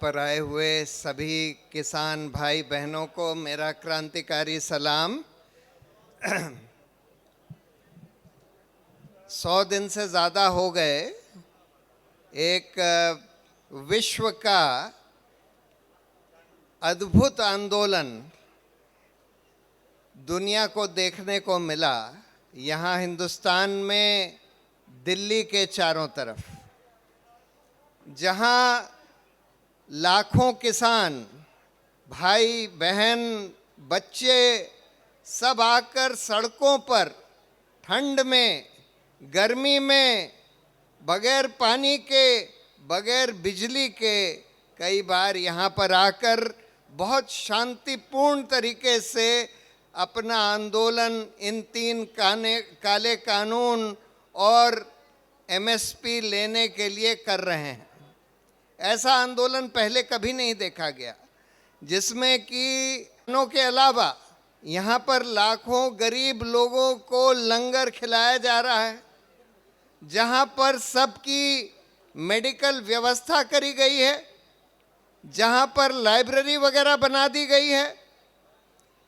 पर आए हुए सभी किसान भाई बहनों को मेरा क्रांतिकारी सलाम। 100 दिन से ज़्यादा हो गए एक विश्व का अद्भुत आंदोलन दुनिया को देखने को मिला। यहाँ हिंदुस्तान में दिल्ली के चारों तरफ, जहाँ लाखों किसान भाई बहन बच्चे सब आकर सड़कों पर ठंड में गर्मी में बगैर पानी के बगैर बिजली के कई बार यहाँ पर आकर बहुत शांतिपूर्ण तरीके से अपना आंदोलन इन 3 काले कानून और एमएसपी लेने के लिए कर रहे हैं। ऐसा आंदोलन पहले कभी नहीं देखा गया, जिसमें कि के अलावा यहाँ पर लाखों गरीब लोगों को लंगर खिलाया जा रहा है, जहाँ पर सबकी मेडिकल व्यवस्था करी गई है, जहाँ पर लाइब्रेरी वगैरह बना दी गई है।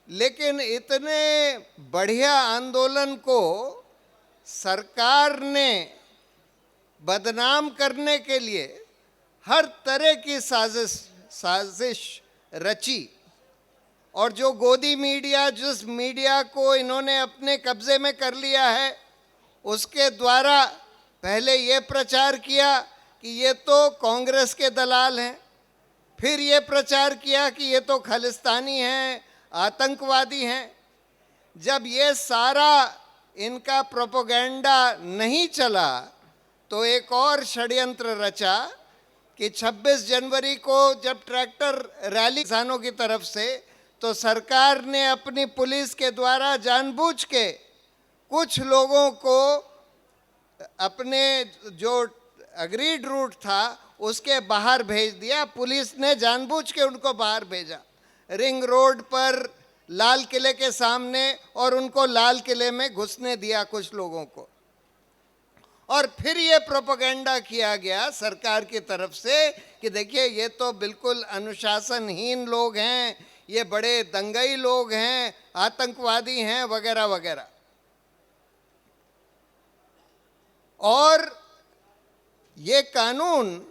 लेकिन इतने बढ़िया आंदोलन को सरकार ने बदनाम करने के लिए हर तरह की साजिश रची, और जो गोदी मीडिया, जिस मीडिया को इन्होंने अपने कब्जे में कर लिया है, उसके द्वारा पहले ये प्रचार किया कि ये तो कांग्रेस के दलाल हैं, फिर ये प्रचार किया कि ये तो खालिस्तानी हैं, आतंकवादी हैं। जब ये सारा इनका प्रोपेगेंडा नहीं चला तो एक और षड्यंत्र रचा कि 26 जनवरी को जब ट्रैक्टर रैली किसानों की तरफ से, तो सरकार ने अपनी पुलिस के द्वारा जानबूझ के कुछ लोगों को अपने जो अग्रीड रूट था उसके बाहर भेज दिया। पुलिस ने जानबूझ के उनको बाहर भेजा, रिंग रोड पर लाल किले के सामने, और उनको लाल किले में घुसने दिया कुछ लोगों को। और फिर ये प्रोपेगेंडा किया गया सरकार की तरफ से कि देखिए ये तो बिल्कुल अनुशासनहीन लोग हैं, ये बड़े दंगई लोग हैं, आतंकवादी हैं वगैरह वगैरह। और ये कानून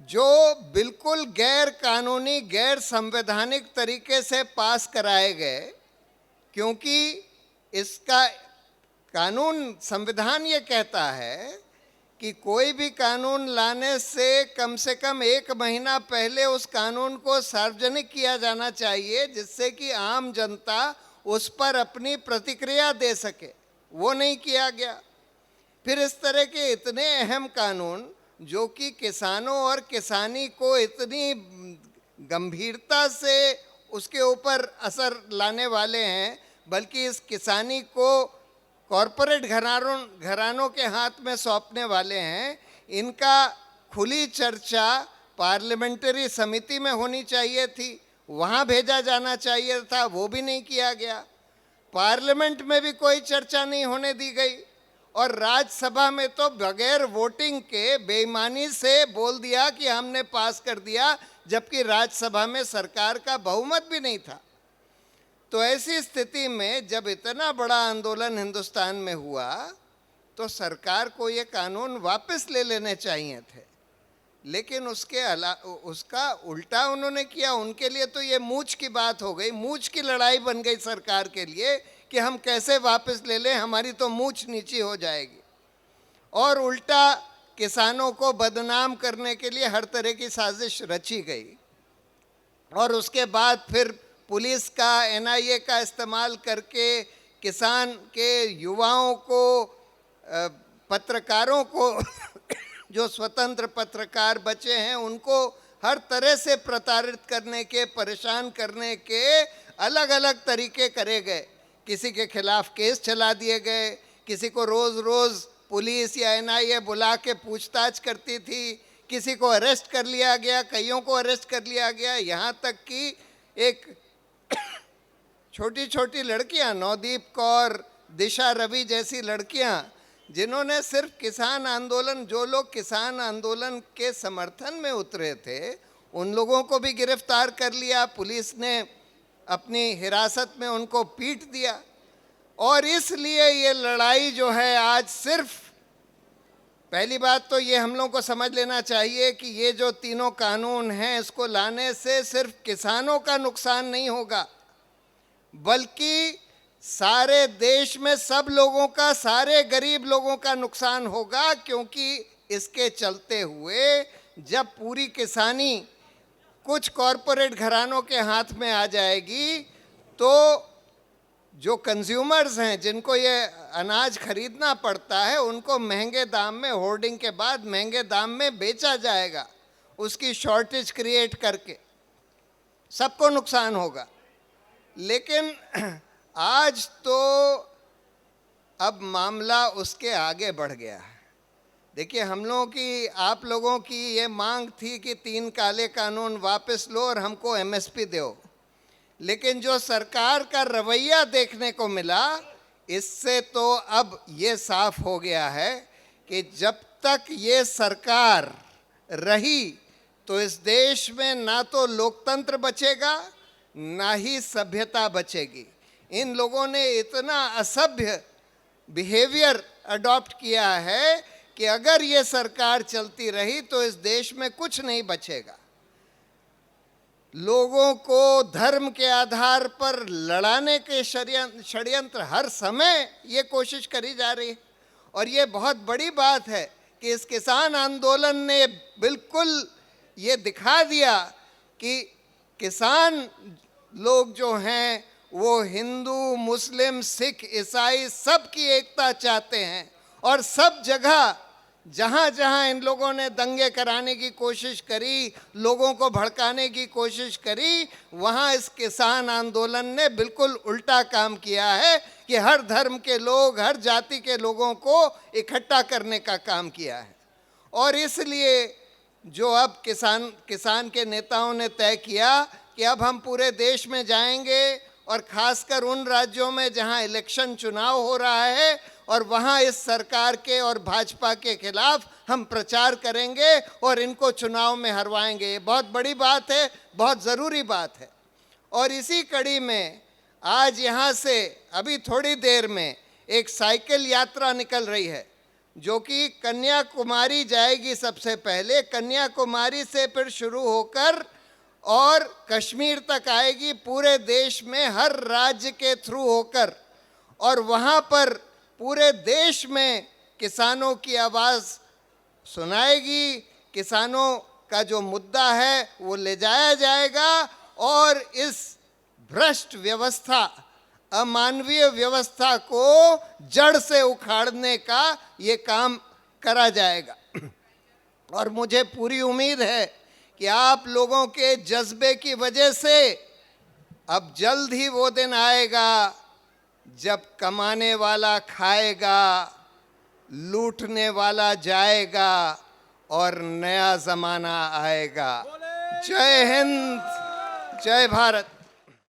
जो बिल्कुल गैर कानूनी गैर संवैधानिक तरीके से पास कराए गए, क्योंकि इसका कानून संविधान ये कहता है कि कोई भी कानून लाने से कम 1 महीना पहले उस कानून को सार्वजनिक किया जाना चाहिए, जिससे कि आम जनता उस पर अपनी प्रतिक्रिया दे सके। वो नहीं किया गया। फिर इस तरह के इतने अहम कानून जो कि किसानों और किसानी को इतनी गंभीरता से उसके ऊपर असर लाने वाले हैं, बल्कि इस किसानी को कॉरपोरेट घरानों के हाथ में सौंपने वाले हैं, इनका खुली चर्चा पार्लियामेंट्री समिति में होनी चाहिए थी, वहाँ भेजा जाना चाहिए था, वो भी नहीं किया गया। पार्लियामेंट में भी कोई चर्चा नहीं होने दी गई, और राज्यसभा में तो बगैर वोटिंग के बेईमानी से बोल दिया कि हमने पास कर दिया, जबकि राज्यसभा में सरकार का बहुमत भी नहीं था। तो ऐसी स्थिति में जब इतना बड़ा आंदोलन हिंदुस्तान में हुआ, तो सरकार को ये कानून वापस ले लेने चाहिए थे, लेकिन उसका उल्टा उन्होंने किया। उनके लिए तो ये मूंछ की बात हो गई, मूंछ की लड़ाई बन गई सरकार के लिए कि हम कैसे वापस ले लें, हमारी तो मूंछ नीची हो जाएगी। और उल्टा किसानों को बदनाम करने के लिए हर तरह की साजिश रची गई। और उसके बाद फिर पुलिस का, एनआईए का इस्तेमाल करके किसान के युवाओं को, पत्रकारों को जो स्वतंत्र पत्रकार बचे हैं, उनको हर तरह से प्रताड़ित करने के, परेशान करने के अलग अलग तरीके करे गए। किसी के खिलाफ केस चला दिए गए, किसी को रोज़ रोज़ पुलिस या एनआईए बुला के पूछताछ करती थी, किसी को अरेस्ट कर लिया गया, कईयों को अरेस्ट कर लिया गया। यहाँ तक कि एक छोटी छोटी लड़कियाँ, नवदीप कौर, दिशा रवि जैसी लड़कियाँ, जिन्होंने सिर्फ किसान आंदोलन, जो लोग किसान आंदोलन के समर्थन में उतरे थे, उन लोगों को भी गिरफ्तार कर लिया, पुलिस ने अपनी हिरासत में उनको पीट दिया। और इसलिए ये लड़ाई जो है आज सिर्फ, पहली बात तो ये हम लोगों को समझ लेना चाहिए कि ये जो तीनों कानून हैं इसको लाने से सिर्फ किसानों का नुकसान नहीं होगा, बल्कि सारे देश में सब लोगों का, सारे गरीब लोगों का नुकसान होगा। क्योंकि इसके चलते हुए जब पूरी किसानी कुछ कॉरपोरेट घरानों के हाथ में आ जाएगी तो जो कंज्यूमर्स हैं, जिनको ये अनाज खरीदना पड़ता है, उनको महंगे दाम में, होर्डिंग के बाद महंगे दाम में बेचा जाएगा, उसकी शॉर्टेज क्रिएट करके, सबको नुकसान होगा। लेकिन आज तो अब मामला उसके आगे बढ़ गया है। देखिए, हम लोगों की, आप लोगों की ये मांग थी कि 3 काले कानून वापस लो और हमको एमएसपी दो, लेकिन जो सरकार का रवैया देखने को मिला, इससे तो अब ये साफ हो गया है कि जब तक ये सरकार रही तो इस देश में ना तो लोकतंत्र बचेगा, ना ही सभ्यता बचेगी। इन लोगों ने इतना असभ्य बिहेवियर अडॉप्ट किया है कि अगर ये सरकार चलती रही तो इस देश में कुछ नहीं बचेगा। लोगों को धर्म के आधार पर लड़ाने के षड्यंत्र हर समय ये कोशिश करी जा रही है। और ये बहुत बड़ी बात है कि इस किसान आंदोलन ने बिल्कुल ये दिखा दिया कि किसान लोग जो हैं वो हिंदू, मुस्लिम, सिख, ईसाई सब की एकता चाहते हैं। और सब जगह जहाँ जहाँ इन लोगों ने दंगे कराने की कोशिश करी, लोगों को भड़काने की कोशिश करी, वहाँ इस किसान आंदोलन ने बिल्कुल उल्टा काम किया है कि हर धर्म के लोग, हर जाति के लोगों को इकट्ठा करने का काम किया है। और इसलिए जो अब किसान के नेताओं ने तय किया कि अब हम पूरे देश में जाएंगे और ख़ासकर उन राज्यों में जहाँ इलेक्शन, चुनाव हो रहा है, और वहाँ इस सरकार के और भाजपा के खिलाफ हम प्रचार करेंगे और इनको चुनाव में हरवाएंगे। ये बहुत बड़ी बात है, बहुत ज़रूरी बात है। और इसी कड़ी में आज यहाँ से अभी थोड़ी देर में एक साइकिल यात्रा निकल रही है जो कि कन्याकुमारी जाएगी। सबसे पहले कन्याकुमारी से फिर शुरू होकर और कश्मीर तक आएगी, पूरे देश में हर राज्य के थ्रू होकर, और वहाँ पर पूरे देश में किसानों की आवाज़ सुनाएगी। किसानों का जो मुद्दा है वो ले जाया जाएगा और इस भ्रष्ट व्यवस्था, अमानवीय व्यवस्था को जड़ से उखाड़ने का ये काम करा जाएगा। और मुझे पूरी उम्मीद है कि आप लोगों के जज्बे की वजह से अब जल्द ही वो दिन आएगा जब कमाने वाला खाएगा, लूटने वाला जाएगा और नया ज़माना आएगा। जय हिंद, जय भारत।